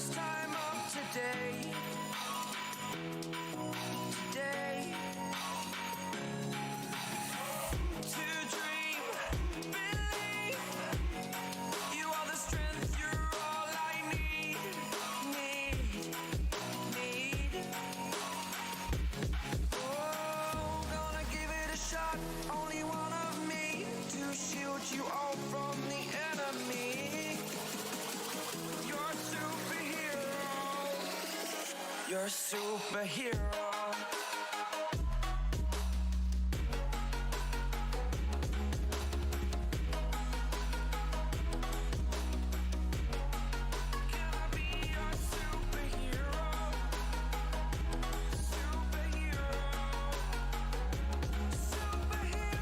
first time of today. Today. To dream, believe. You are the strength, you're all I need. Oh, gonna give it a shot. Only one of me to shield you all from the enemy. You're a superhero. You're a superhero. Can I be your superhero? Superhero. Superhero.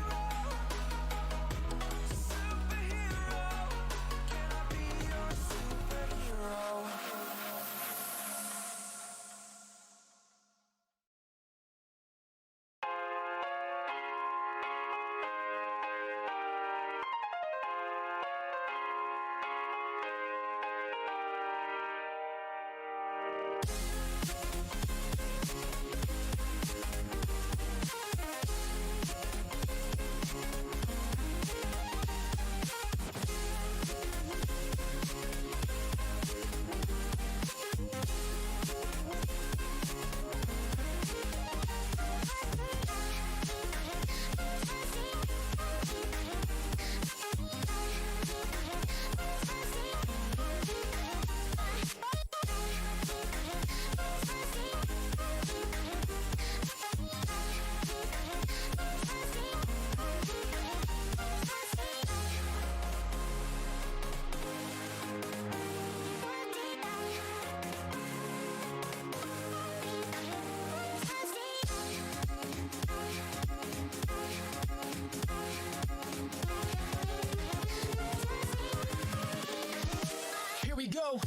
Superhero. Can I be your superhero? Here we go.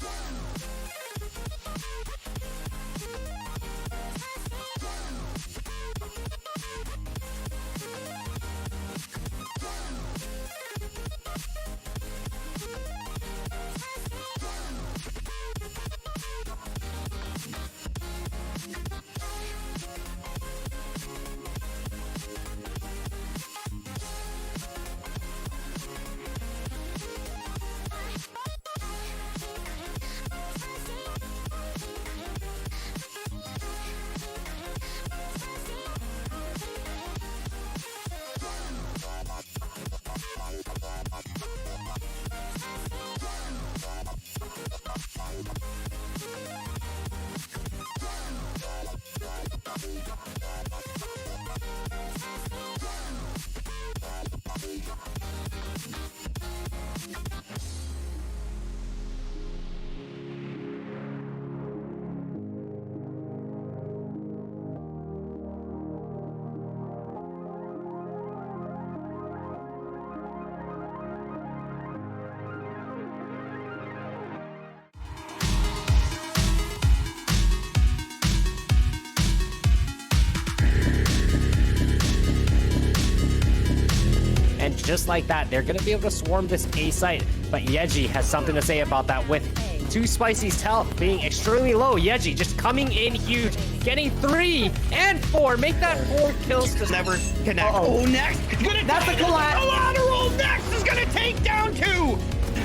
And just like that, they're going to be able to swarm this A site. But Yeji has something to say about that with 2 Spicy's health being extremely low. Yeji just coming in huge, getting 3 and 4. Make that 4 kills to Never connect. Oh, next. That's a collateral. Next is gonna take down 2.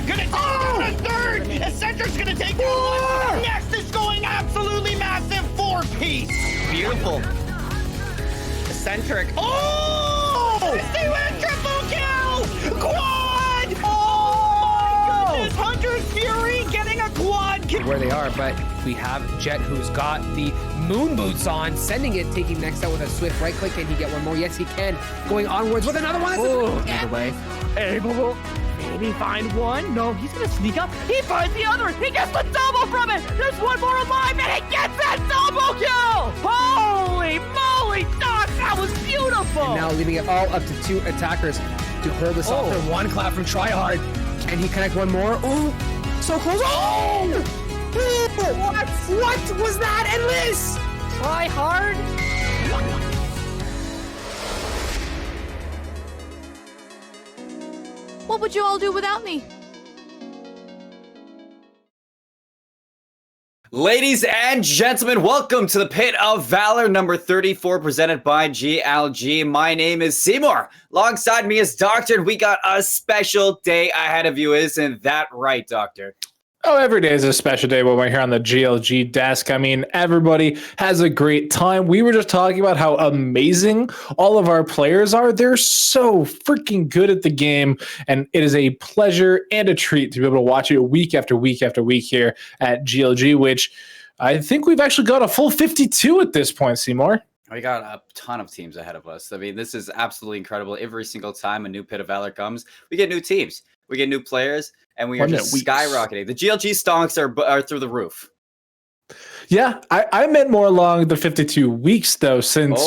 Gonna take down a 3rd. Eccentric's gonna take down 1. Next is going absolutely massive 4-piece. Beautiful. Eccentric. Oh! They went triple kill! Quad! Oh my goodness! Hunter's Fury getting a quad kill. Where they are, but we have Jet, who's got the moon boots on, sending it, taking next out with a swift right click. Can he get one more? Yes, he can. Going onwards with another one. Either way. Able maybe find one. No, he's gonna sneak up. He finds the other. He gets the double from it. There's one more alive, and he gets that double kill. Holy moly, Doc, that was beautiful. And now leaving it all up to 2 attackers to hold this off. And 1 clap from Tryhard. Can he connect one more? Oh, so close. Oh! What was that? Endless. Try hard. What would you all do without me? Ladies and gentlemen, welcome to the Pit of Valor number 34, presented by GLG. My name is Seymour. Alongside me is Doctor, and we got a special day ahead of you. Isn't that right, Doctor? Oh, every day is a special day when we're here on the GLG desk. I mean, everybody has a great time. We were just talking about how amazing all of our players are. They're so freaking good at the game, and it is a pleasure and a treat to be able to watch it week after week after week here at GLG, which I think we've actually got a full 52 at this point, Seymour. We got a ton of teams ahead of us. I mean, this is absolutely incredible. Every single time a new Pit of Valor comes, we get new teams, we get new players, and we are just skyrocketing. The GLG stonks are through the roof. Yeah, I meant more along the 52 weeks, though, since,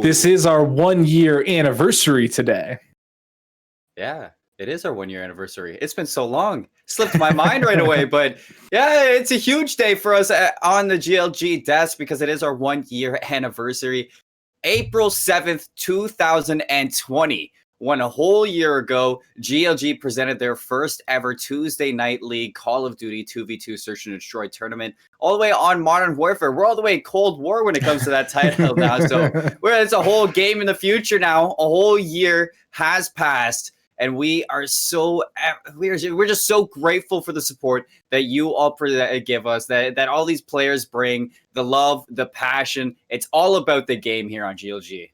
this is our 1 year anniversary today. Yeah, it is our 1 year anniversary. It's been so long. Slipped my mind right away. But yeah, it's a huge day for us on the GLG desk because it is our 1 year anniversary. April 7th, 2020. When a whole year ago, GLG presented their first ever Tuesday Night League Call of Duty 2v2 Search and Destroy tournament, all the way on Modern Warfare. We're all the way Cold War when it comes to that title now. So it's a whole game in the future now. A whole year has passed, and we're just so grateful for the support that you all give us, that all these players bring, the love, the passion. It's all about the game here on GLG.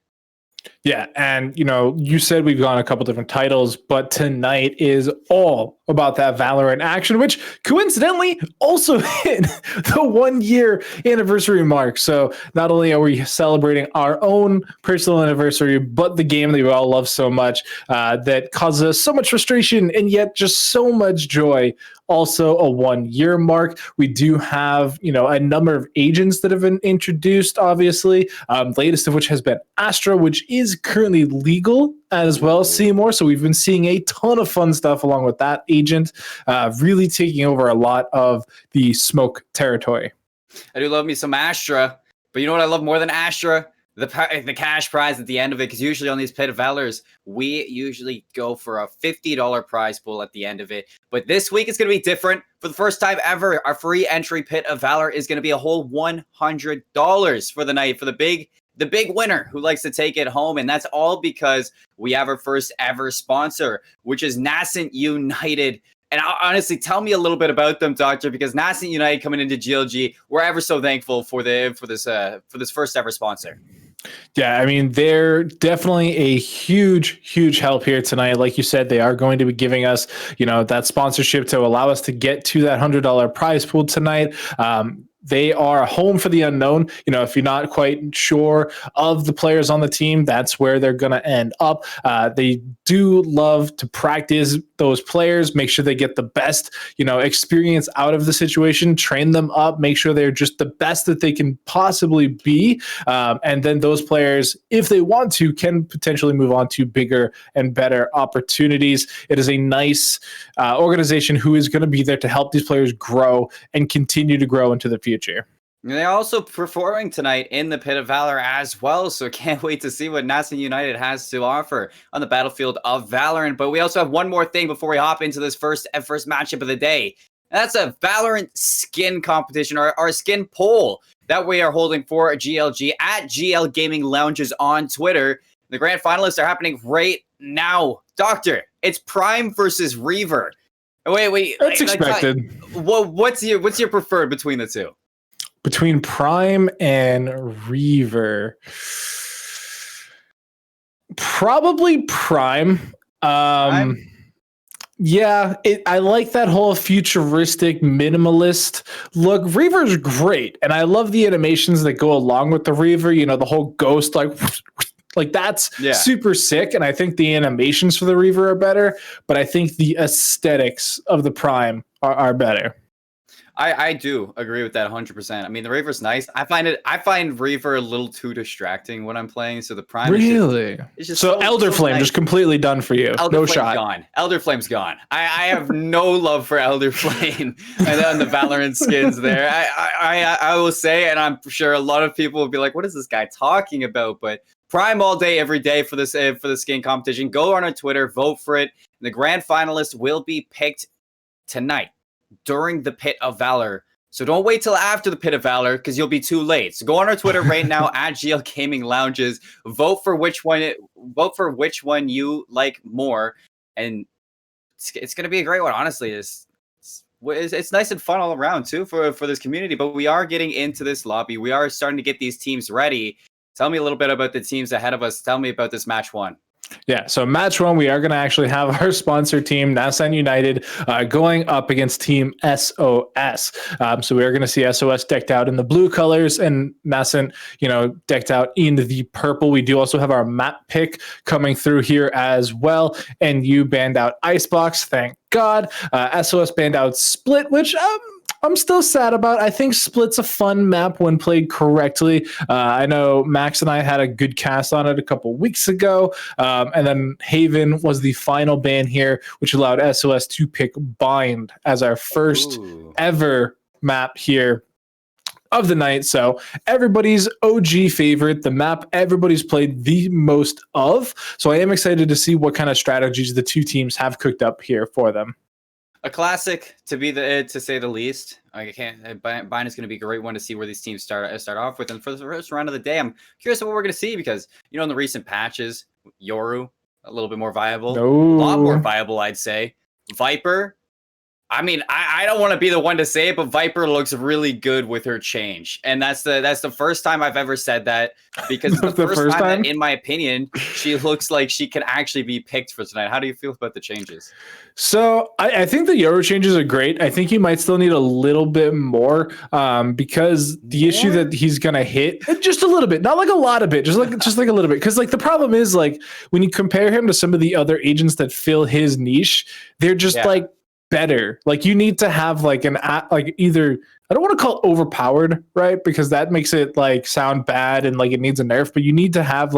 Yeah, and you said we've gone a couple different titles, but tonight is all about that Valorant action, which coincidentally also hit the 1 year anniversary mark. So not only are we celebrating our own personal anniversary, but the game that we all love so much, that causes us so much frustration and yet just so much joy. Also a 1 year mark. We do have, a number of agents that have been introduced, obviously. Latest of which has been Astra, which is currently legal as well, Seymour. So we've been seeing a ton of fun stuff along with that agent, really taking over a lot of the smoke territory. I do love me some Astra, but you know what I love more than Astra? The cash prize at the end of it, because usually on these Pit of Valors, we usually go for a $50 prize pool at the end of it. But this week it's going to be different. For the first time ever, our free entry Pit of Valor is going to be a whole $100 for the night, for the big winner who likes to take it home. And that's all because we have our first ever sponsor, which is Nascent United. And honestly, tell me a little bit about them, Doctor, because Nascent United coming into GLG, we're ever so thankful for this first ever sponsor. Yeah, I mean, they're definitely a huge, huge help here tonight. Like you said, they are going to be giving us, that sponsorship to allow us to get to that $100 prize pool tonight. They are a home for the unknown. If you're not quite sure of the players on the team, that's where they're going to end up. They do love to practice those players, make sure they get the best, experience out of the situation, train them up, make sure they're just the best that they can possibly be. And then those players, if they want to, can potentially move on to bigger and better opportunities. It is a nice organization who is going to be there to help these players grow and continue to grow into the future. They're also performing tonight in the Pit of Valor as well, so can't wait to see what Nascent United has to offer on the battlefield of Valorant. But we also have one more thing before we hop into this first matchup of the day. And that's a Valorant skin competition, or our skin poll that we are holding for GLG at GL Gaming Lounges on Twitter. The grand finalists are happening right now. Doctor, it's Prime versus Reaver. Wait. That's expected. What's your preferred between the two? Between Prime and Reaver, probably Prime. Yeah, I like that whole futuristic minimalist look. Reaver's great, and I love the animations that go along with the Reaver. The whole ghost like that's super sick, and I think the animations for the Reaver are better, but I think the aesthetics of the Prime are better. I do agree with that 100%. I mean, the Reaver's nice. I find Reaver a little too distracting when I'm playing. So the Prime is just so Elder Flame nice. Just completely done for you. No shot. Gone. Elder Flame's gone. I have no love for Elder Flame and the Valorant skins there. I will say, and I'm sure a lot of people will be like, "What is this guy talking about?" But Prime all day, every day for this for the skin competition. Go on our Twitter, vote for it. The grand finalists will be picked tonight during the Pit of Valor So don't wait till after the Pit of Valor because you'll be too late. So go on our Twitter right now at GL Gaming Lounges. Vote for which one you like more, and it's gonna be a great one. Honestly, it's nice and fun all around too for this community. But we are getting into this lobby. We are starting to get these teams ready. Tell me a little bit about the teams ahead of us. Tell me about this match one. Yeah, so match one, we are going to actually have our sponsor team, Nasan United, going up against Team SOS. So we are going to see SOS decked out in the blue colors and Nasan, decked out in the purple. We do also have our map pick coming through here as well. And you banned out Icebox, thank God. SOS banned out Split, which I'm still sad about. I think Split's a fun map when played correctly. I know Max and I had a good cast on it a couple weeks ago. And then Haven was the final ban here, which allowed SOS to pick Bind as our first ever map here of the night. So everybody's OG favorite, the map everybody's played the most of. So I am excited to see what kind of strategies the two teams have cooked up here for them. A classic to say the least. Bind is going to be a great one to see where these teams start off with. And for the first round of the day, I'm curious what we're going to see because in the recent patches, Yoru a little bit more viable, a lot more viable, I'd say. Viper. I mean, I don't want to be the one to say it, but Viper looks really good with her change, and that's the first time I've ever said that because it's the first time that, in my opinion, she looks like she can actually be picked for tonight. How do you feel about the changes? So I think the Yoru changes are great. I think he might still need a little bit more because the issue that he's gonna hit just a little bit, not like a lot of it, just like a little bit. Because the problem is when you compare him to some of the other agents that fill his niche, they're just better. You need to have either, I don't want to call it overpowered, right? Because that makes it sound bad and it needs a nerf, but you need to have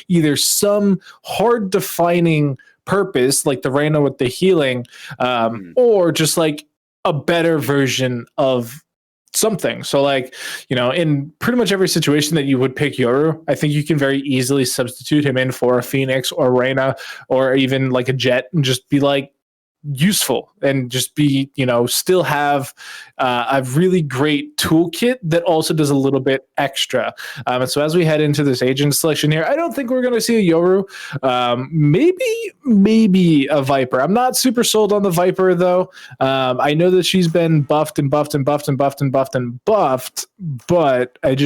either some hard defining purpose, like the Reyna with the healing, or just a better version of something. So in pretty much every situation that you would pick Yoru, I think you can very easily substitute him in for a Phoenix or Reyna or even a Jet and just be useful and just be still have a really great toolkit that also does a little bit extra, and so as we head into this agent selection here, I don't think we're going to see a Yoru. Maybe a Viper. I'm not super sold on the Viper though. I know that she's been buffed and buffed and buffed and buffed and buffed and buffed, but I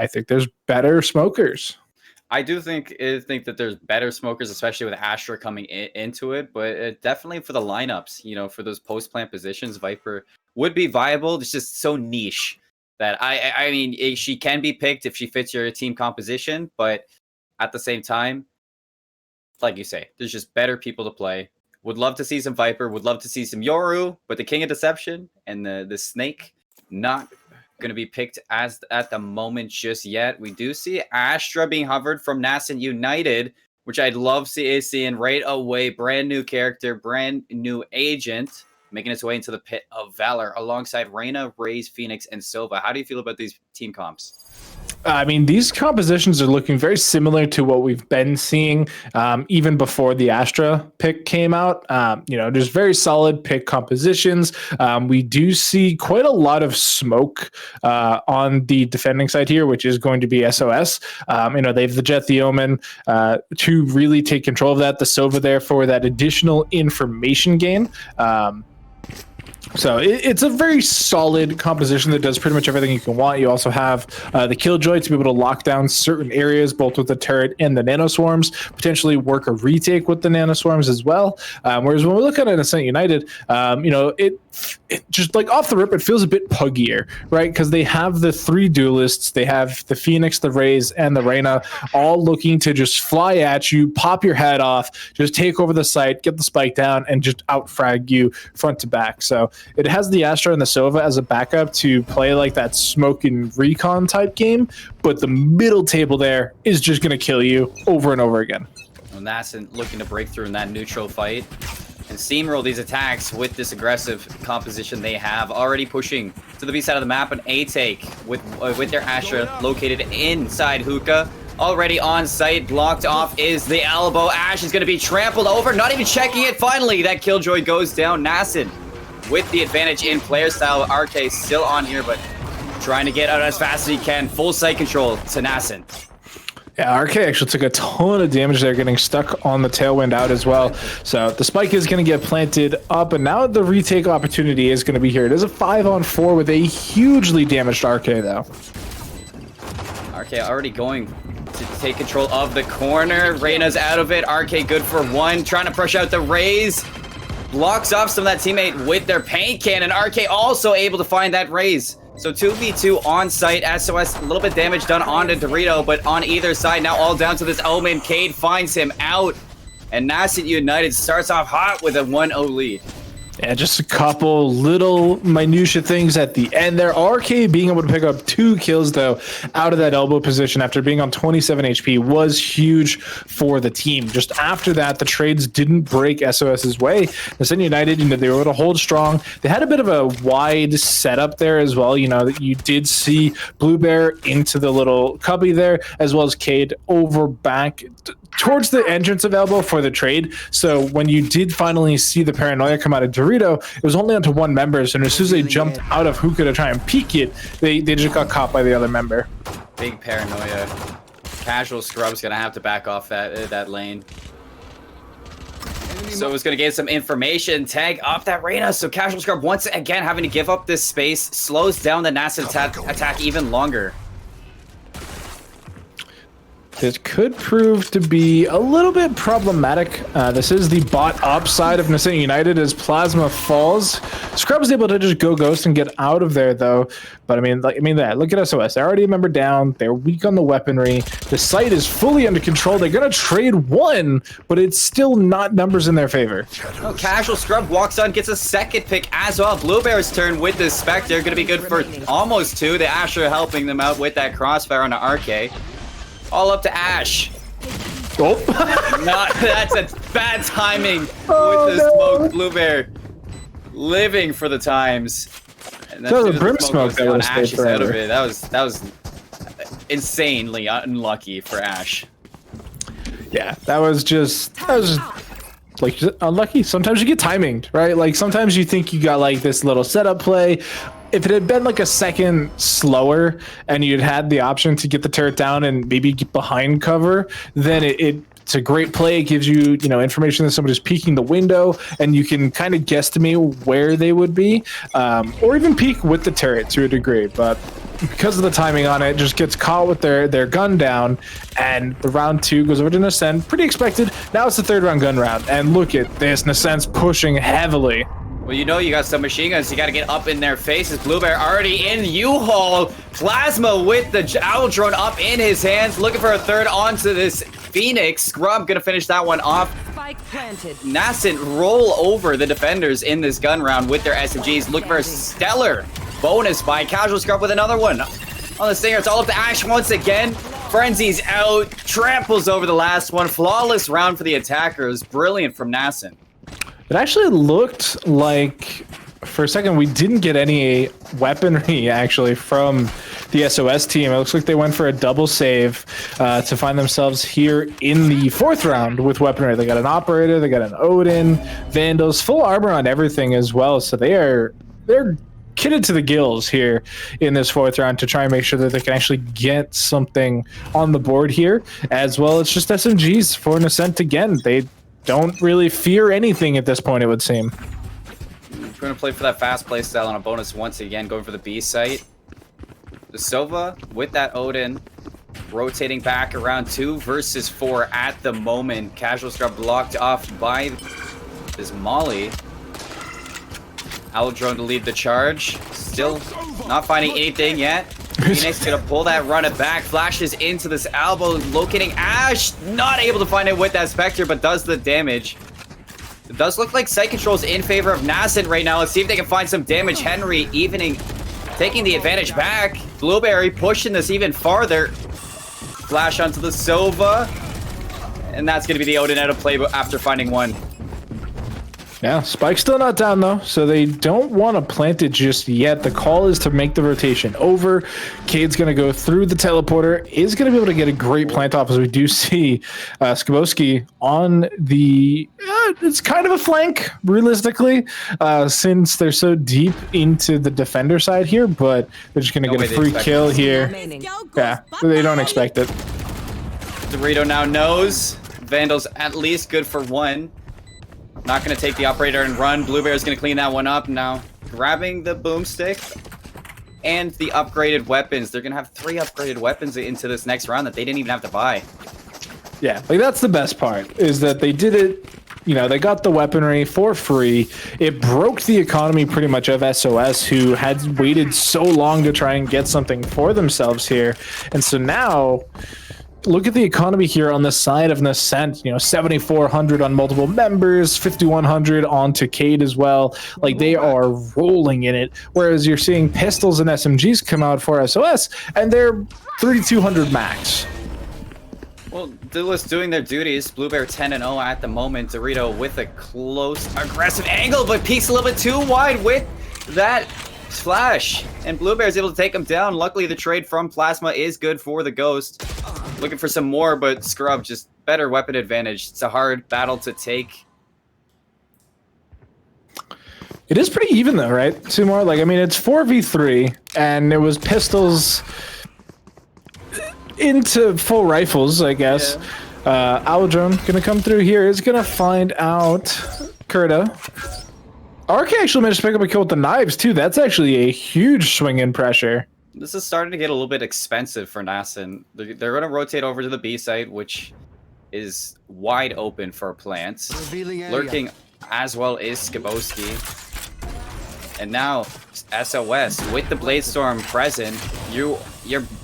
think there's better smokers. I do think that there's better smokers, especially with Astra coming into it. But definitely for the lineups, for those post plant positions, Viper would be viable. It's just so niche that I mean, she can be picked if she fits your team composition. But at the same time, like you say, there's just better people to play. Would love to see some Viper. Would love to see some Yoru, but the King of Deception and the Snake not going to be picked as at the moment just yet. We do see Astra being hovered from Nasan United, which I'd love seeing right away. Brand new character, brand new agent, making its way into the Pit of Valor alongside Reyna, Raze, Phoenix, and Silva. How do you feel about these team comps? I mean, these compositions are looking very similar to what we've been seeing even before the Astra pick came out. There's very solid pick compositions. We do see quite a lot of smoke on the defending side here, which is going to be SOS. They have the Jet, the Omen to really take control of that. The Sova there for that additional information gain. So it's a very solid composition that does pretty much everything you can want. You also have the Killjoy to be able to lock down certain areas, both with the turret and the nanoswarms, potentially work a retake with the nanoswarms as well. Whereas when we look at it in Ascent United, it just off the rip, it feels a bit puggier, right? Because they have the three duelists, they have the Phoenix, the Raze, and the Reyna, all looking to just fly at you, pop your head off, just take over the site, get the spike down, and just outfrag you front to back. So it has the Astra and the Sova as a backup to play that smoke and recon type game, but the middle table there is just going to kill you over and over again. Well, Nasan looking to break through in that neutral fight and steamroll these attacks with this aggressive composition they have. Already pushing to the B side of the map, an A take with their Astra located inside Hookah. Already on site, blocked off is the elbow. Ash is going to be trampled over, not even checking it. Finally, that Killjoy goes down. Nasan with the advantage in player style. RK still on here, but trying to get out as fast as he can. Full site control to Nascent. Yeah, RK actually took a ton of damage there, getting stuck on the tailwind out as well. So the spike is going to get planted up, and now the retake opportunity is going to be here. It is a 5-on-4 with a hugely damaged RK, though. RK already going to take control of the corner. Reyna's out of it. RK good for one. Trying to push out the Raze. Blocks off some of that teammate with their paint cannon. RK also able to find that Raze. So 2v2 on site. SOS, a little bit damage done onto Dorito, but on either side, now all down to this Omen. Cade finds him out. And Nascent United starts off hot with a 1-0 lead. Yeah, just a couple little minutia things at the end there. RK being able to pick up 2 kills, though, out of that elbow position after being on 27 HP was huge for the team. Just after that, the trades didn't break SOS's way. Nascent United, they were able to hold strong. They had a bit of a wide setup there as well. That you did see Blue Bear into the little cubby there, as well as Cade over back towards the entrance of elbow for the trade. So when you did finally see the paranoia come out of Dorito, it was only onto one member. So as soon as they jumped out of Hookah to try and peek it, they just got caught by the other member. Big paranoia. Casual Scrub's gonna have to back off that lane. So it's gonna get some information. Tag off that Reyna. So Casual Scrub once again having to give up this space, slows down the Nascent attack even longer. This could prove to be a little bit problematic. This is the bot upside of Nascent United as Plasma falls. Scrub's able to just go ghost and get out of there, though. But look at SOS. They're already a member down. They're weak on the weaponry. The site is fully under control. They're gonna trade one, but it's still not numbers in their favor. Oh, Casual Scrub walks on, gets a second pick as well. Blue Bear's turn with the Spectre, gonna be good for almost 2. The Asher helping them out with that crossfire on the RK. All up to Ash. Oh. That's a bad timing with the smoke. Blue Bear living for the times. And that was a brim smoke that would have stayed out of it. That was insanely unlucky for Ash. Yeah, that was just like unlucky. Sometimes you get timinged, right? Like sometimes you think you got like this little setup play. If it had been like a second slower and you'd had the option to get the turret down and maybe get behind cover, then it's a great play. It gives you, information that somebody's peeking the window and you can kind of guesstimate where they would be, or even peek with the turret to a degree. But because of the timing on it, just gets caught with their gun down, and the round 2 goes over to Nascent. Pretty expected. Now it's the 3rd round gun round, and look at this. Nascent's pushing heavily. Well, you got some machine guns. You got to get up in their faces. Blue Bear already in U-Haul. Plasma with the owl drone up in his hands. Looking for a third onto this Phoenix. Scrub going to finish that one off. Spike planted. Nascent roll over the defenders in this gun round with their SMGs. Looking for a stellar bonus by Casual Scrub with another one. On the Stinger, it's all up to Ash once again. Frenzy's out. Tramples over the last one. Flawless round for the attackers. Brilliant from Nascent. It actually looked like, for a second, we didn't get any weaponry, actually, from the SOS team. It looks like they went for a double save to find themselves here in the 4th round with weaponry. They got an Operator, they got an Odin, Vandals, full armor on everything as well. So they're kitted to the gills here in this 4th round to try and make sure that they can actually get something on the board here. As well, it's just SMGs for Nascent again. They don't really fear anything at this point, it would seem. We're going to play for that fast play style on a bonus once again, going for the B site. The Sova with that Odin, rotating back around 2 versus 4 at the moment. Casual Scrub blocked off by this Molly. Owl drone to lead the charge. Still not finding anything yet. Phoenix gonna pull that runner back, flashes into this elbow, locating Ash, not able to find it with that Spectre, but does the damage. It does look like site control's in favor of Nascent right now. Let's see if they can find some damage. Henry taking the advantage back. Blueberry pushing this even farther. Flash onto the Sova. And that's gonna be the Odin out of play after finding one. Yeah, Spike's still not down though, so they don't want to plant it just yet. The call is to make the rotation over. Cade's going to go through the teleporter, is going to be able to get a great plant off, as we do see Skibowski on the... it's kind of a flank, realistically, since they're so deep into the defender side here, but they're just going to get a free kill here. Yeah, they don't expect it. Dorito now knows. Vandal's at least good for one. Not going to take the operator and run. Bluebear's going to clean that one up now. Grabbing the boomstick and the upgraded weapons. They're going to have 3 upgraded weapons into this next round that they didn't even have to buy. Yeah, like that's the best part, is that they did it, you know, they got the weaponry for free. It broke the economy pretty much of SOS, who had waited so long to try and get something for themselves here. And so now... look at the economy here on the side of Nascent, you know, 7,400 on multiple members, 5,100 onto Cade as well. Like, they are rolling in it. Whereas you're seeing pistols and SMGs come out for SOS, and they're 3,200 max. Well, Duelist doing their duties. Bluebear 10-0 at the moment. Dorito with a close, aggressive angle, but peeks a little bit too wide with that flash. And Bluebear is able to take him down. Luckily, the trade from Plasma is good for the Ghost. Looking for some more, but Scrub just better weapon advantage. It's a hard battle to take. It is pretty even though, right, Seymour? Like, I mean, it's 4v3, and it was pistols into full rifles, I guess. Yeah. Aldrone gonna come through here, is gonna find out Kurta. RK actually managed to pick up a kill with the knives, too. That's actually a huge swing in pressure. This is starting to get a little bit expensive for Nascent. They're going to rotate over to the B site, which is wide open for plants. Lurking as well is Skibowski. And now SOS with the Bladestorm present, you're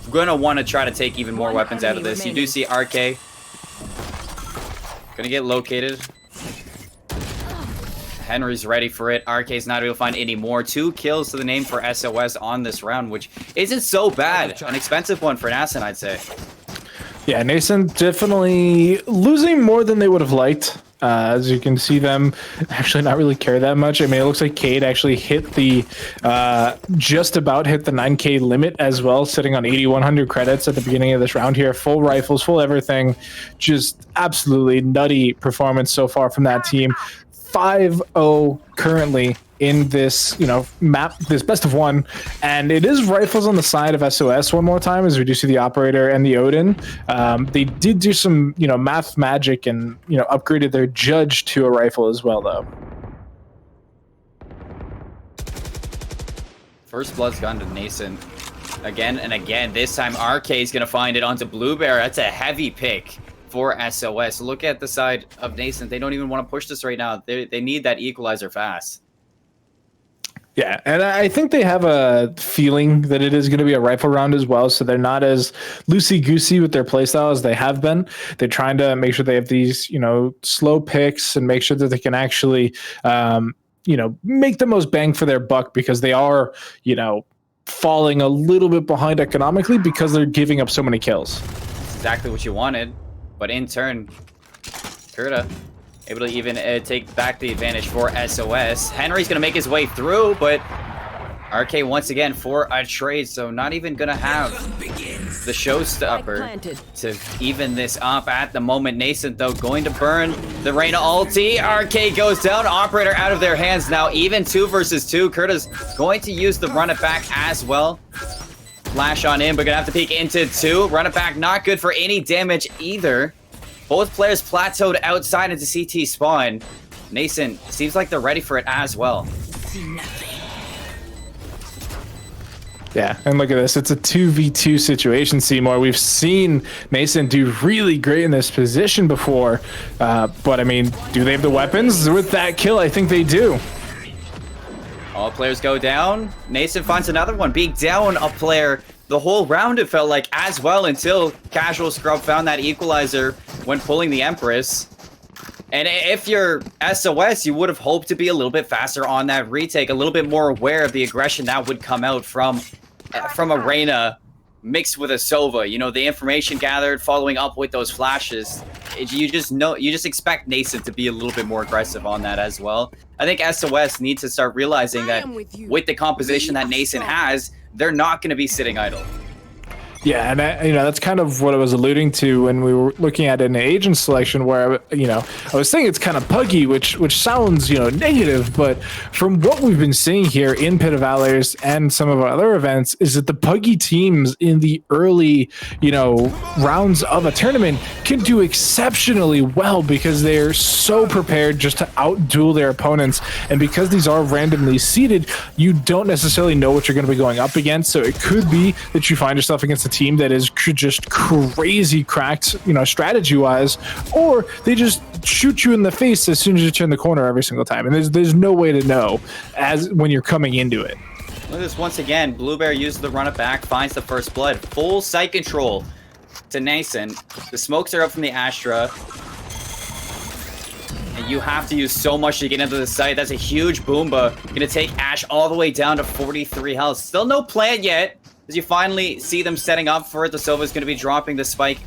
going to want to try to take even more weapons out of this. You do see RK going to get located. Henry's ready for it. RK's not able to find any more. 2 kills to the name for SOS on this round, which isn't so bad. An expensive one for Nascent, I'd say. Yeah, Nascent definitely losing more than they would have liked. As you can see them actually not really care that much. I mean, it looks like Cade actually hit the, just about hit the 9K limit as well, sitting on 8,100 credits at the beginning of this round here. Full rifles, full everything. Just absolutely nutty performance so far from that team. 5-0 currently in this, you know, map, this best of 1, and it is rifles on the side of SOS one more time, as we do see the operator and the Odin. They did do some, you know, math magic and, you know, upgraded their judge to a rifle as well, though. First blood's gone to Nascent again and again. This time RK is going to find it onto Bluebear. That's a heavy pick for SOS. Look at the side of Nascent. They don't even want to push this right now. They need that equalizer fast. Yeah, and I think they have a feeling that it is going to be a rifle round as well, so they're not as loosey-goosey with their playstyle as they have been. They're trying to make sure they have these, you know, slow picks and make sure that they can actually, you know, make the most bang for their buck, because they are, you know, falling a little bit behind economically because they're giving up so many kills. That's exactly what you wanted, but in turn, Kurta able to even take back the advantage for SOS. Henry's going to make his way through, but RK once again for a trade, so not even going to have the showstopper to even this up at the moment. Nascent, though, going to burn the Reyna ulti. RK goes down. Operator out of their hands now. Even 2 versus 2. Kurta's going to use the run it back as well. Flash on in, but going to have to peek into 2. Run it back, not good for any damage either. Both players plateaued outside into CT spawn. Nascent seems like they're ready for it as well. Yeah, and look at this. It's a 2v2 situation, Seymour. We've seen Nascent do really great in this position before. But, I mean, do they have the weapons? With that kill, I think they do. All players go down. Nascent finds another one. Being down a player the whole round, it felt like, as well, until Casual Scrub found that equalizer when pulling the Empress. And if you're SOS, you would have hoped to be a little bit faster on that retake, a little bit more aware of the aggression that would come out from a Reyna mixed with a Sova. You know, the information gathered following up with those flashes. You just expect Nascent to be a little bit more aggressive on that as well. I think SOS needs to start realizing that with the composition that Nascent has, they're not going to be sitting idle. Yeah, and that's kind of what I was alluding to when we were looking at an agent selection, where I was saying it's kind of puggy, which sounds negative, but from what we've been seeing here in Pit of Valors and some of our other events, is that the puggy teams in the early rounds of a tournament can do exceptionally well because they're so prepared just to outduel their opponents, and because these are randomly seeded, you don't necessarily know what you're going to be going up against. So it could be that you find yourself against a team that is just crazy cracked, strategy wise, or they just shoot you in the face as soon as you turn the corner every single time, and there's no way to know as when you're coming into it. Look at this once again. Bluebear uses the run it back, finds the first blood, full sight control to Nascent. The smokes are up from the Astra, and you have to use so much to get into the site. That's a huge Boomba. Gonna take Ash all the way down to 43 health. Still no plant yet. As you finally see them setting up for it, the Sova's going to be dropping the spike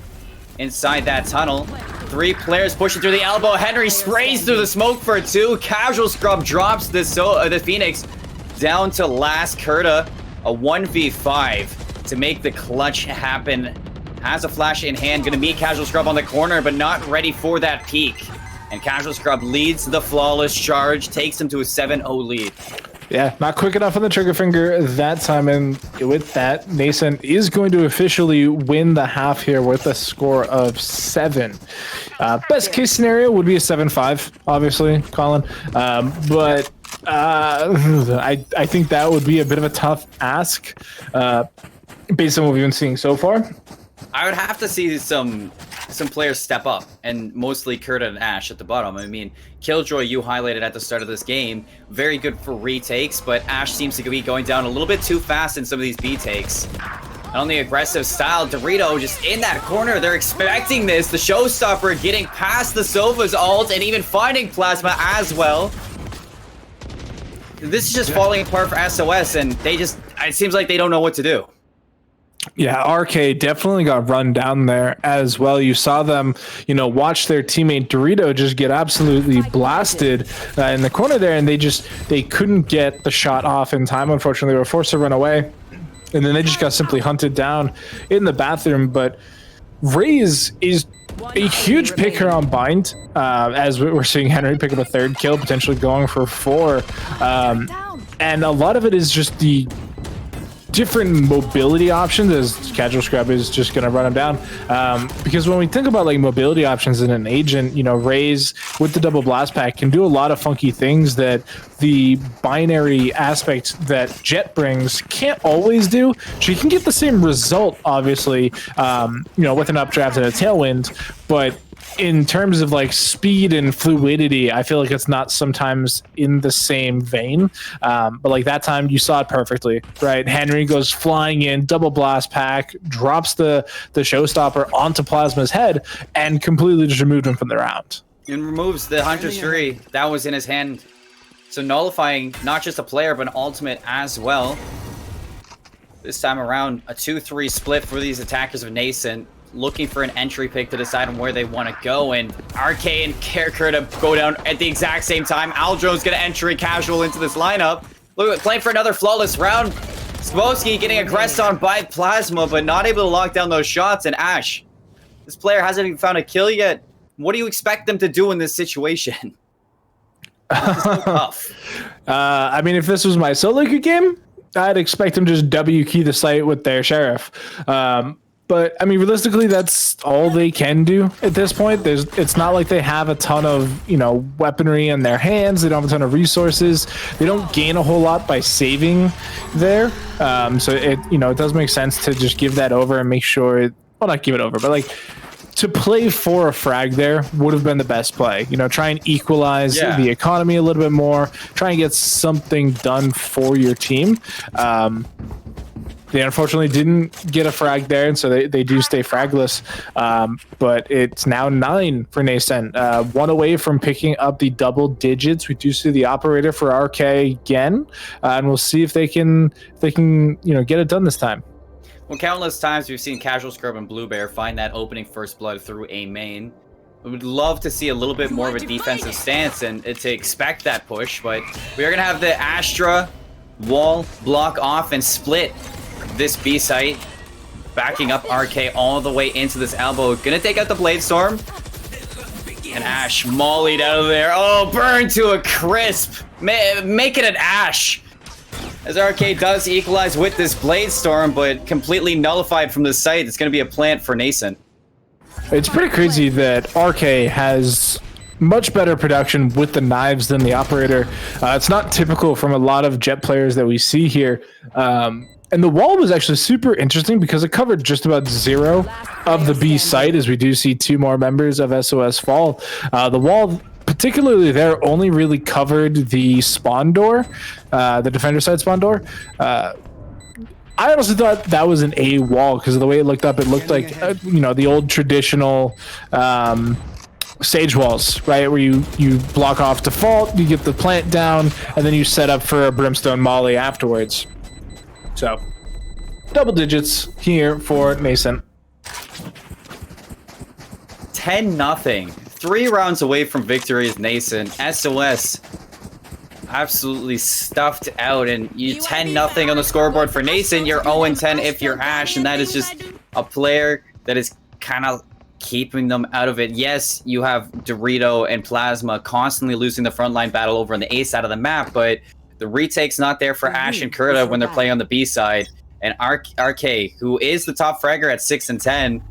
inside that tunnel. 3 players pushing through the elbow. Henry sprays through the smoke for 2. Casual Scrub drops the Phoenix down to last Kurta. A 1v5 to make the clutch happen. Has a flash in hand. Going to meet Casual Scrub on the corner, but not ready for that peak. And Casual Scrub leads the flawless charge. Takes him to a 7-0 lead. Yeah, not quick enough on the trigger finger that time, and with that, Nascent is going to officially win the half here with a score of 7. Best case scenario would be a 7-5, obviously, Colin. But I think that would be a bit of a tough ask based on what we've been seeing so far. I would have to see some players step up, and mostly Kurta and Ash at the bottom. I mean, Killjoy, you highlighted at the start of this game, very good for retakes, but Ash seems to be going down a little bit too fast in some of these B takes. And on the aggressive style, Dorito just in that corner, they're expecting this. The showstopper getting past the Sova's ult and even finding Plasma as well. This is just falling apart for SOS, and it seems like they don't know what to do. Yeah, RK definitely got run down there as well. You saw them, watch their teammate Dorito just get absolutely blasted in the corner there, and they couldn't get the shot off in time. Unfortunately, they were forced to run away, and then they just got simply hunted down in the bathroom. But Raze is a huge pick here on Bind, as we're seeing Henry pick up a 3rd kill, potentially going for 4. And a lot of it is just the different mobility options, as Casual Scrub is just going to run him down. Because when we think about mobility options in an agent, Raze with the double blast pack can do a lot of funky things that the binary aspect that Jet brings can't always do. She can get the same result, obviously, with an updraft and a tailwind, but in terms of speed and fluidity, I feel like it's not sometimes in the same vein. But that time you saw it perfectly, right? Henry goes flying in, double blast pack, drops the showstopper onto Plasma's head, and completely just removed him from the round. And removes the Hunter's Fury that was in his hand. So nullifying not just a player, but an ultimate as well. This time around, a 2-3 split for these attackers of Nascent. Looking for an entry pick to decide on where they want to go, and RK and Kurta go down at the exact same time. Aldro's gonna enter Casual into this lineup. Look, playing for another flawless round. Smolsky getting aggressed on by Plasma, but not able to lock down those shots. And Ash, this player hasn't even found a kill yet. What do you expect them to do in this situation? This is so tough. I mean, if this was my solo queue game, I'd expect them to just W key the site with their sheriff. But I mean, realistically, that's all they can do at this point. It's not like they have a ton of, weaponry in their hands. They don't have a ton of resources. They don't gain a whole lot by saving there. So it does make sense to just give that over and make sure, not give it over, but to play for a frag there would have been the best play. Try and equalize the economy a little bit more. Try and get something done for your team. They unfortunately didn't get a frag there, and so they do stay fragless. But it's now 9 for Nascent. 1 away from picking up the double digits. We do see the operator for RK again, and we'll see if they can get it done this time. Well, countless times we've seen Casual Scrub and Blue Bear find that opening first blood through a main. We would love to see a little bit more of a defensive stance and to expect that push, but we are going to have the Astra wall block off and split this B site, backing up RK all the way into this elbow. Gonna take out the Blade Storm. And Ash mollied out of there. Oh, burned to a crisp. Make it an Ash. As RK does equalize with this Blade Storm, but completely nullified from the site. It's going to be a plant for Nascent. It's pretty crazy that RK has much better production with the knives than the operator. It's not typical from a lot of Jet players that we see here. And the wall was actually super interesting because it covered just about 0 of the B site, as we do see 2 more members of SOS fall. The wall, particularly there, only really covered the spawn door, the defender side spawn door. I honestly thought that was an A wall because of the way it looked up. It looked like, the old traditional stage walls, right? Where you block off default, you get the plant down, and then you set up for a brimstone molly afterwards. So, double digits here for Nascent. 10-0. 3 rounds away from victory is Nascent. SOS absolutely stuffed out, and you 10-0 on the scoreboard for Nascent. You're 0-10 if you're Ash, and that is just a player that is kind of keeping them out of it. Yes, you have Dorito and Plasma constantly losing the frontline battle over on the A side of the map, but the retake's not there for Ash and Kurta when they're playing on the B side. And RK, who is the top fragger at 6-10,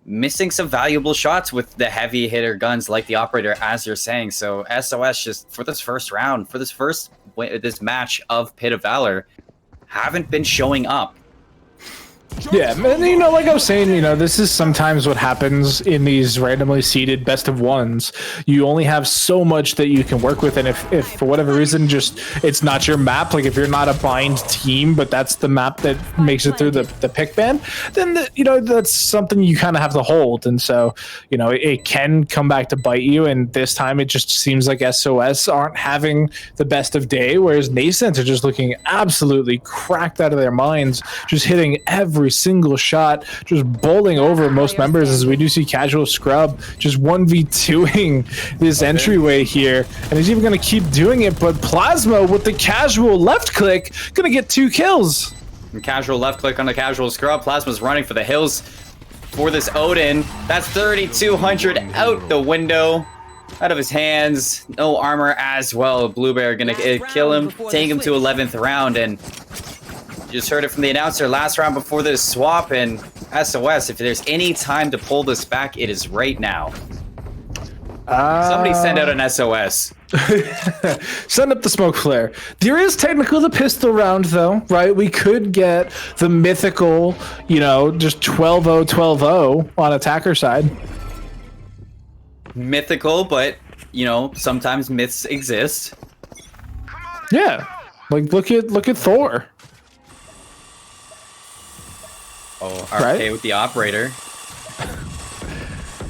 missing some valuable shots with the heavy hitter guns like the operator, as you're saying. So SOS just for this first round, for this match of Pit of Valor, haven't been showing up. Yeah, and like I was saying, this is sometimes what happens in these randomly seeded best of ones. You only have so much that you can work with, and if for whatever reason it's not your map, like if you're not a bind team, but that's the map that makes it through the pick ban, then that's something you kind of have to hold. And so it can come back to bite you, and this time it just seems like SOS aren't having the best of day, whereas Nascent are just looking absolutely cracked out of their minds, just hitting every single shot, just bowling over most members, as we do see Casual Scrub just 1v2ing this entryway here, and he's even going to keep doing it. But Plasma with the casual left click going to get 2 kills. And casual left click on the Casual Scrub. Plasma's running for the hills for this Odin. That's 3,200 out the window, out of his hands. No armor as well. Blue Bear going to kill him, take him to 11th round, and you just heard it from the announcer last round before this swap. And SOS, if there's any time to pull this back, it is right now. Somebody send out an SOS. Send up the smoke flare. There is technically the pistol round, though, right? We could get the mythical, just 12-0, 12-0 on attacker side. Mythical, but, sometimes myths exist. Yeah. Like, look at Thor. Oh, RK right? With the operator.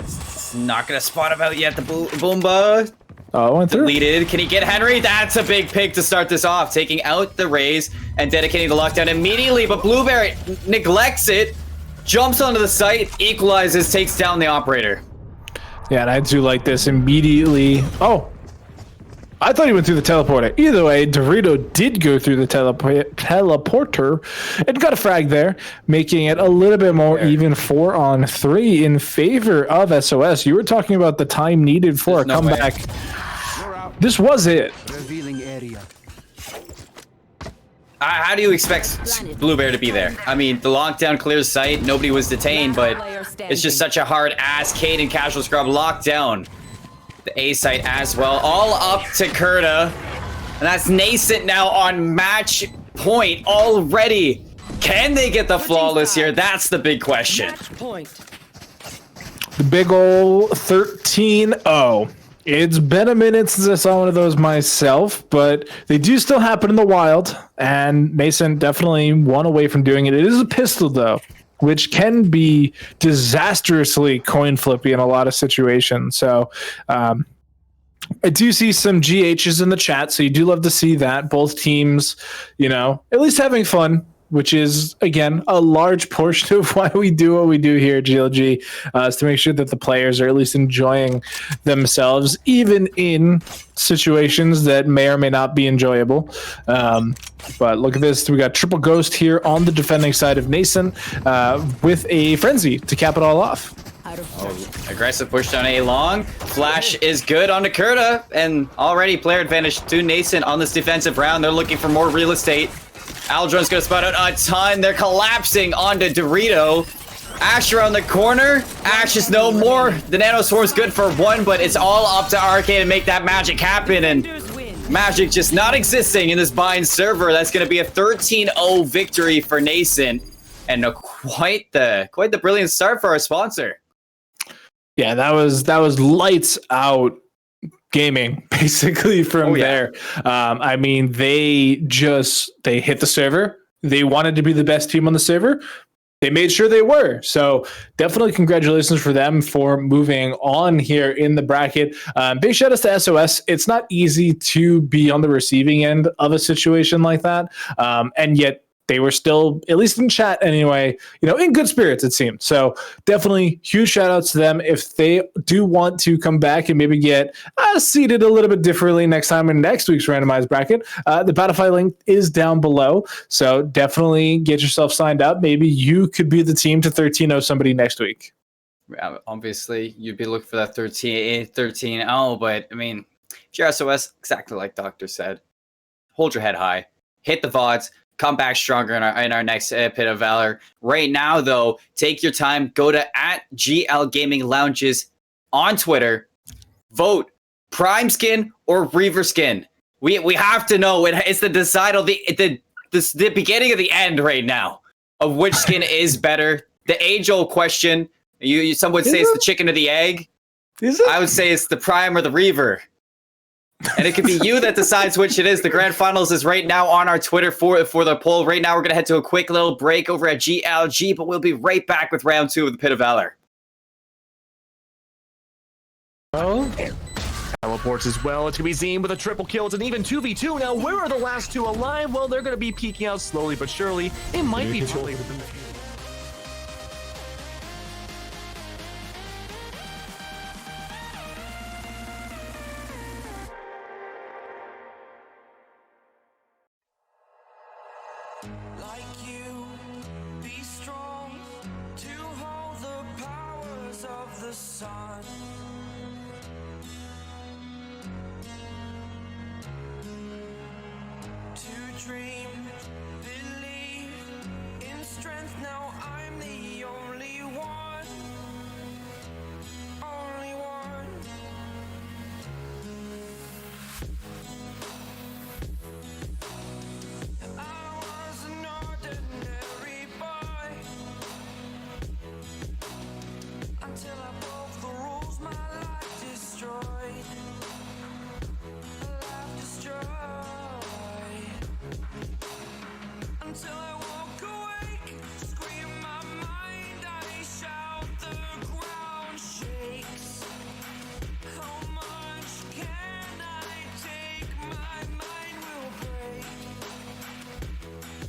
It's not going to spot him out yet. The Boomba. Oh, went through. Deleted. Can he get Henry? That's a big pick to start this off. Taking out the Raze and dedicating the lockdown immediately. But Blueberry neglects it. Jumps onto the site. Equalizes. Takes down the operator. Yeah, and I do like this immediately. Oh. I thought he went through the teleporter. Either way, Dorito did go through the teleporter and got a frag there, making it a little bit more even 4-on-3 in favor of SOS. You were talking about the time needed for a comeback. This was it. Revealing area. How do you expect Blue Bear to be there? I mean, the lockdown clears sight. Nobody was detained, but it's just such a hard ass. Cade and Casual Scrub locked down the A site as well. All up to Kurta. And that's Nascent now on match point already. Can they get the flawless here? That's the big question. The big ol' 13-0. It's been a minute since I saw one of those myself, but they do still happen in the wild, and Nascent definitely one away from doing it. It is a pistol, though, which can be disastrously coin flippy in a lot of situations. So I do see some GHs in the chat, so you do love to see that. Both teams, at least having fun, which is, again, a large portion of why we do what we do here at GLG, is to make sure that the players are at least enjoying themselves, even in situations that may or may not be enjoyable. But look at this. We got triple ghost here on the defending side of Nason with a frenzy to cap it all off. Aggressive push down A long. Flash is good on Kurta, and already player advantage to Nason on this defensive round. They're looking for more real estate. Aldron's gonna spot out a ton. They're collapsing onto Dorito. Ash around the corner. Ash is no more. The Nano Swarm's good for one, but it's all up to Arcade to make that magic happen, and magic just not existing in this bind server. That's gonna be a 13-0 victory for Nason, and quite the brilliant start for our sponsor. Yeah, that was lights out gaming basically from there. I mean, they hit the server. They wanted to be the best team on the server. They made sure they were. So definitely congratulations for them for moving on here in the bracket. Big shout outs to SOS. It's not easy to be on the receiving end of a situation like that. And yet they were still, at least in chat anyway, in good spirits, it seemed. So definitely huge shout outs to them. If they do want to come back and maybe get seated a little bit differently next time in next week's randomized bracket, the Battlefy link is down below. So definitely get yourself signed up. Maybe you could be the team to 13-0 somebody next week. Obviously, you'd be looking for that 13-0, but I mean, if you're SOS, exactly like Doctor said, hold your head high, hit the VODs, come back stronger in our next Pit of Valor. Right now, though, take your time. Go to @GL Gaming Lounges on Twitter. Vote Prime skin or Reaver skin. We have to know. It's the the beginning of the end right now of which skin is better. The age-old question. Some would say it's the chicken or the egg. Is it? I would say it's the Prime or the Reaver. And it could be you that decides which it is. The grand finals is right now on our Twitter for the poll. Right now, we're going to head to a quick little break over at GLG, but we'll be right back with round 2 of the Pit of Valor. Teleports as well. It's going to be Zine with a triple kill. It's an even 2v2. Now, where are the last two alive? Well, they're going to be peeking out slowly but surely. It might be too late with them. Like you, be strong to hold the powers of the sun. To dream, believe in strength. Now I'm the only one, only one. I was an ordinary boy until I broke the rules. My life destroyed. Life destroyed. Until I walk awake, scream my mind, I shout, the ground shakes. How much can I take? My mind will break.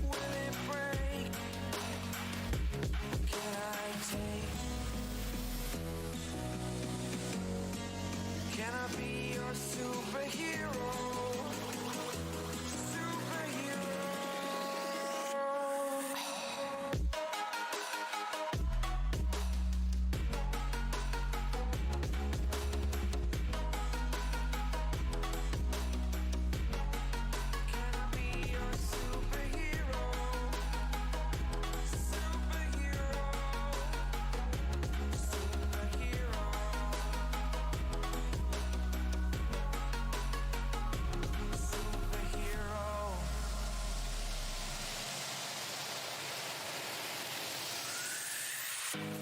Will it break? Can I take? Can I be your superhero?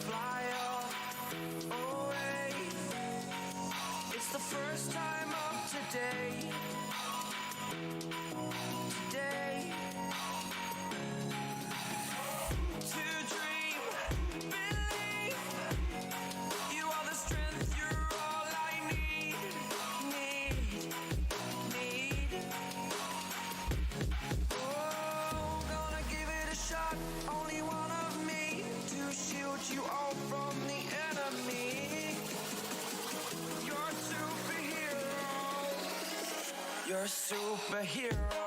Fly away. It's the first time of today. Today. To dream, believe. You are the strength, you're all I need. Need. Oh, gonna give it a shot. shield you all from the enemy. You're a superhero. You're a superhero.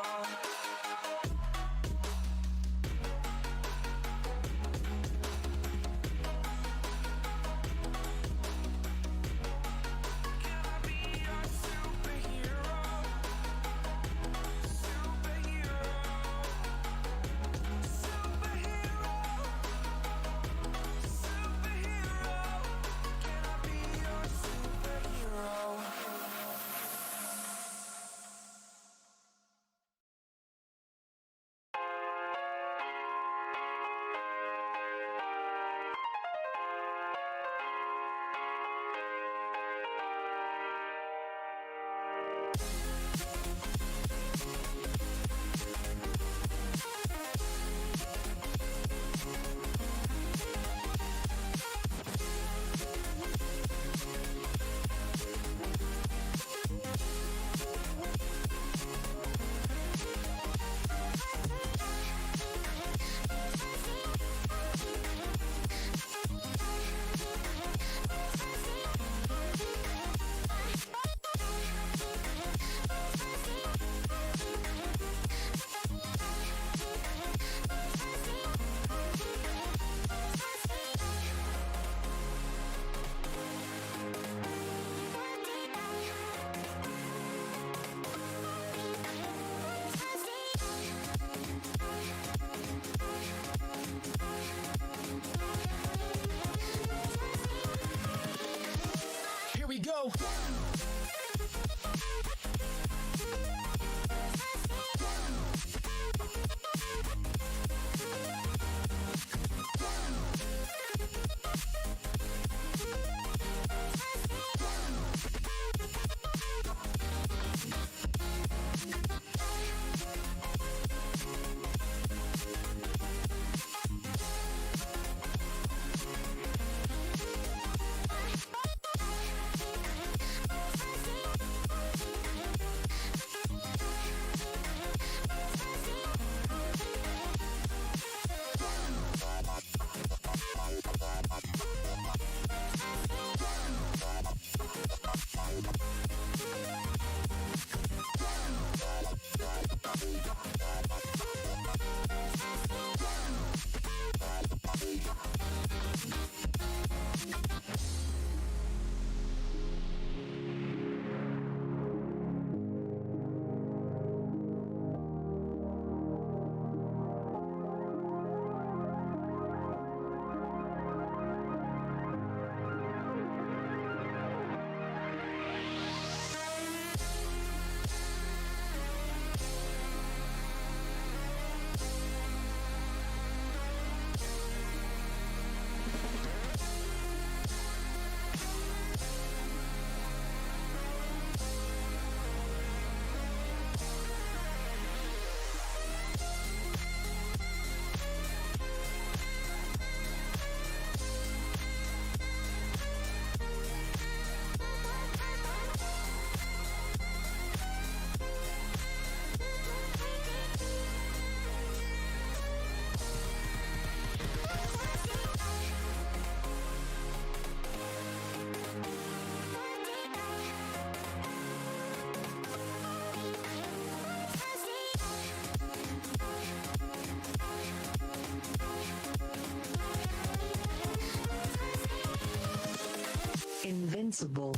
Invincible.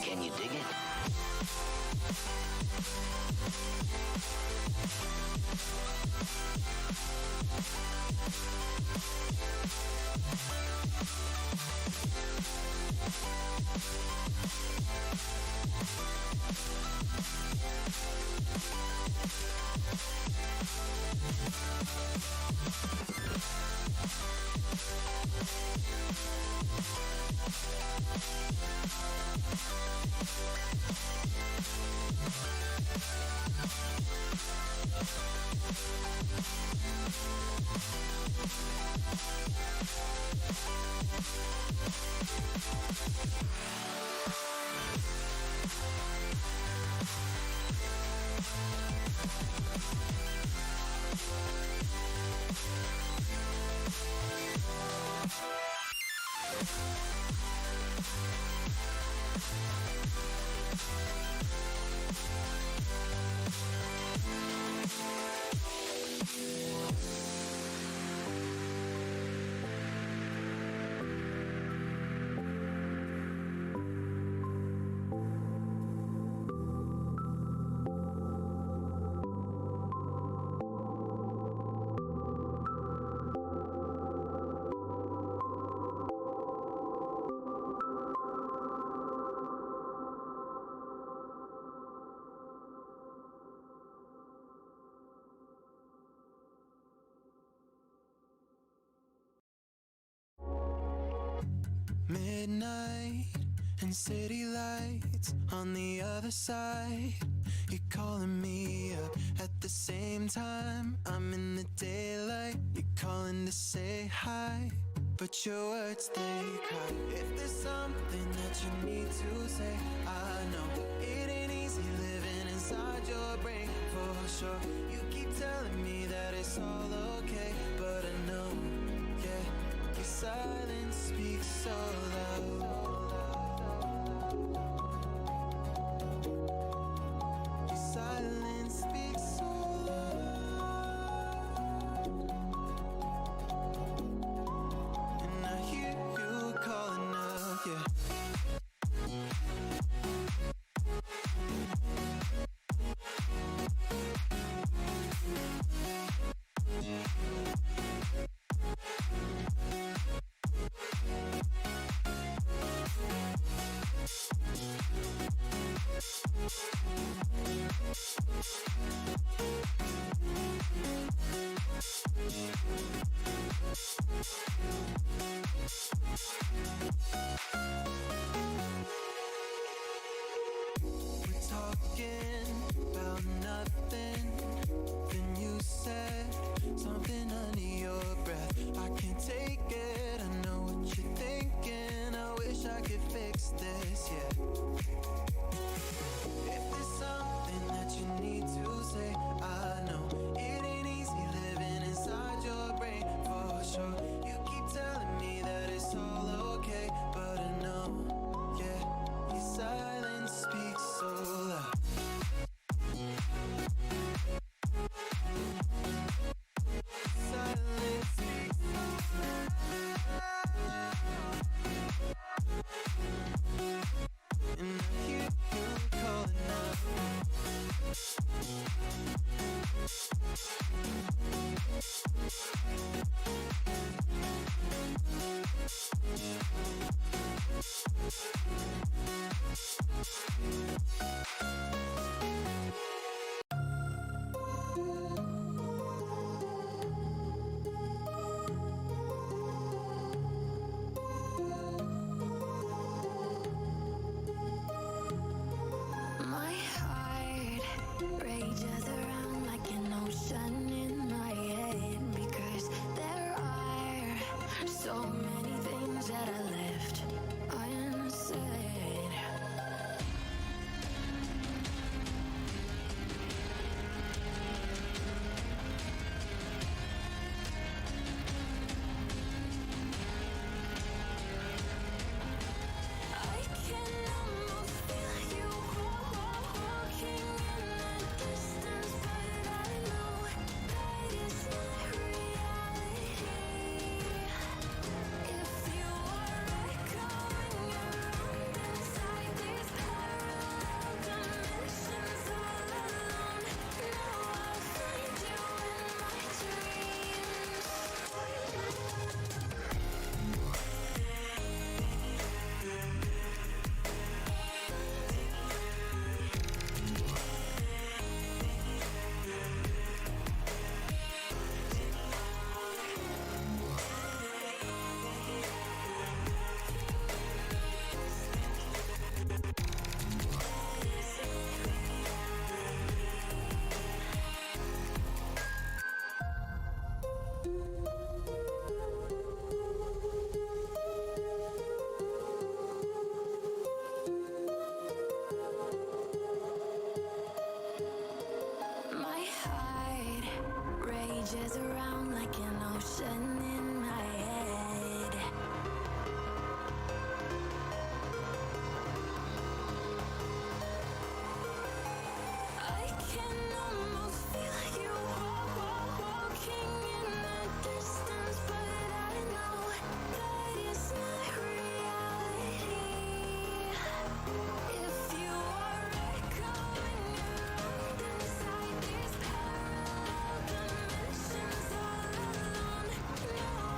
Can you dig it? Midnight and city lights on the other side. You're calling me up at the same time. I'm in the daylight. You're calling to say hi, but your words they cry. If there's something that you need to say, I know it ain't easy living inside your brain for sure. You keep telling me that it's all okay, but I know, yeah, your silence speaks so loud. Your silence speaks so loud. And I hear you calling out, yeah. We're talking about nothing. Then you said something under your breath. I can't take it. I know what you're thinking. I wish I could fix this, yeah. If there's something that you need to changes around like an ocean in my head. I can almost feel you walking in the distance, but I know that it's not reality. If you are echoing around inside these parallel dimensions all alone, no,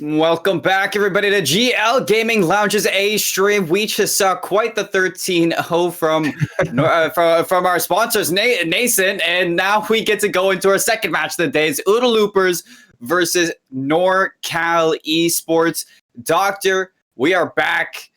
Welcome back, everybody, to GL Gaming Lounge's A stream. We just saw quite the 13-0 from our sponsors, Nascent, and now we get to go into our second match of the day. It's Ooda Loopers versus Norcal Esports. Doctor, we are back.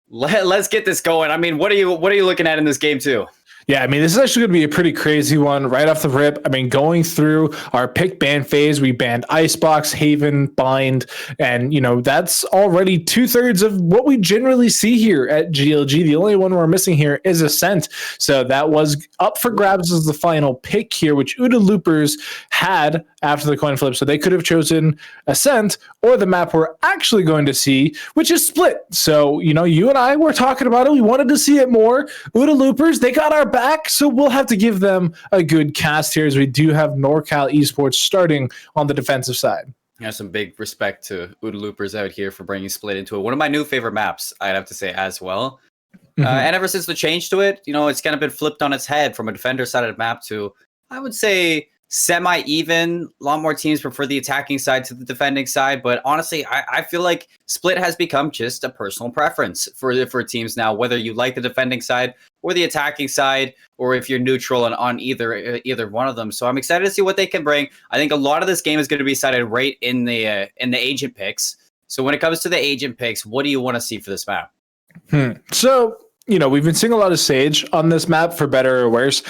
Let's get this going. I mean, what are you looking at in this game too? Yeah, I mean, this is actually going to be a pretty crazy one right off the rip. I mean, going through our pick ban phase, we banned Icebox, Haven, Bind, and, that's already 2/3 of what we generally see here at GLG. The only one we're missing here is Ascent. So that was up for grabs as the final pick here, which Ooda Loopers had after the coin flip. So they could have chosen Ascent or the map we're actually going to see, which is Split. So, you and I were talking about it. We wanted to see it more. Ooda Loopers, they got our back, so we'll have to give them a good cast here as we do have Norcal Esports starting on the defensive side. Yeah, some big respect to Ooda Loopers out here for bringing Split into it. One of my new favorite maps, I'd have to say as well. And ever since the change to it, it's kind of been flipped on its head from a defender side of the map to, I would say, semi-even. A lot more teams prefer the attacking side to the defending side, but honestly, I feel like Split has become just a personal preference for teams now, whether you like the defending side or the attacking side, or if you're neutral on either one of them. So I'm excited to see what they can bring. I think a lot of this game is going to be decided right in the agent picks. So when it comes to the agent picks, what do you want to see for this map? So, we've been seeing a lot of Sage on this map, for better or worse.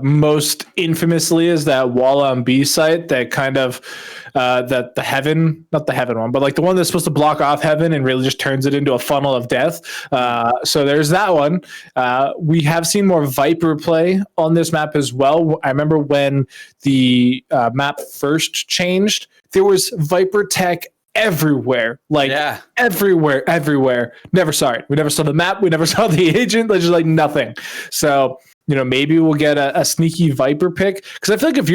Most infamously is that wall on B site that kind of, that the Heaven, not the Heaven one, but like the one that's supposed to block off Heaven and really just turns it into a funnel of death. So there's that one. We have seen more Viper play on this map as well. I remember when the map first changed, there was Viper tech everywhere, everywhere. Never saw it. We never saw the map. We never saw the agent. There's just like nothing. So, maybe we'll get a sneaky Viper pick. Because I feel like if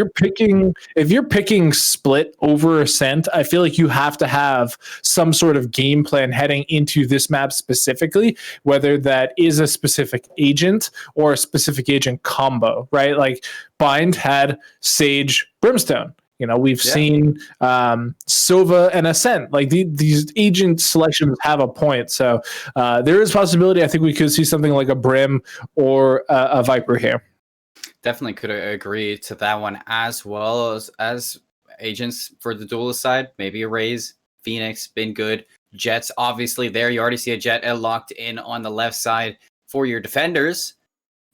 you're picking Split over Ascent, I feel like you have to have some sort of game plan heading into this map specifically, whether that is a specific agent or a specific agent combo, right? Like Bind had Sage Brimstone. We've seen Sova and Ascent. Like these agent selections have a point. So there is possibility. I think we could see something like a Brim or a Viper here. Definitely could agree to that one, as well as agents for the duelist side. Maybe a Raze, Phoenix, been good. Jets, obviously there. You already see a Jet locked in on the left side for your defenders.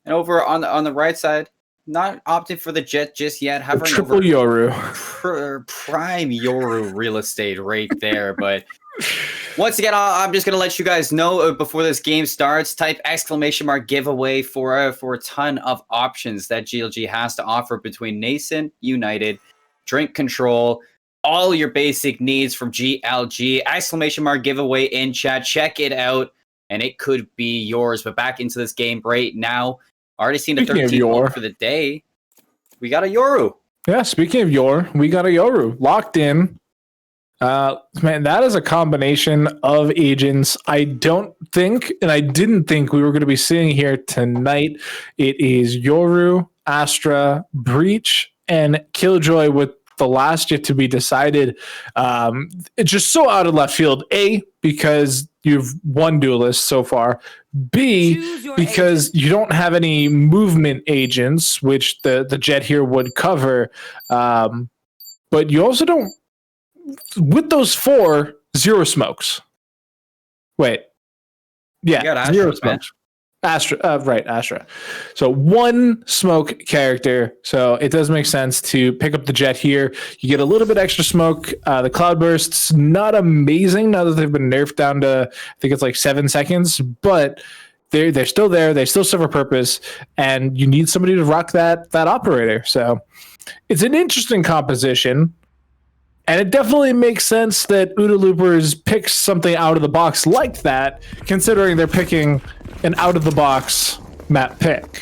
And over on the right side, not opting for the Jet just yet. Triple Yoru. Prime Yoru real estate right there. But once again, I'm just going to let you guys know before this game starts, type ! giveaway for a ton of options that GLG has to offer between Nascent, United, Drink Control, all your basic needs from GLG. ! giveaway in chat. Check it out, and it could be yours. But back into this game right now. Already seen a 13 for the day. We got a Yoru. Yeah, speaking of we got a Yoru locked in. Man, that is a combination of agents I don't think, and I didn't think we were going to be seeing here tonight. It is Yoru, Astra, Breach, and Killjoy with the last yet to be decided. It's just so out of left field. A, because you've one duelist so far. B, because you don't have any movement agents, which the Jet here would cover. But you also don't, with those 4, 0 smokes. Wait. Yeah, 0 smokes. Astra. So 1 smoke character. So it does make sense to pick up the Jet here. You get a little bit extra smoke. The Cloudburst's not amazing now that they've been nerfed down to, I think it's like 7 seconds, but they're still there. They still serve a purpose, and you need somebody to rock that operator. So it's an interesting composition. And it definitely makes sense that Ooda Loopers picks something out of the box like that, considering they're picking an out of the box map pick.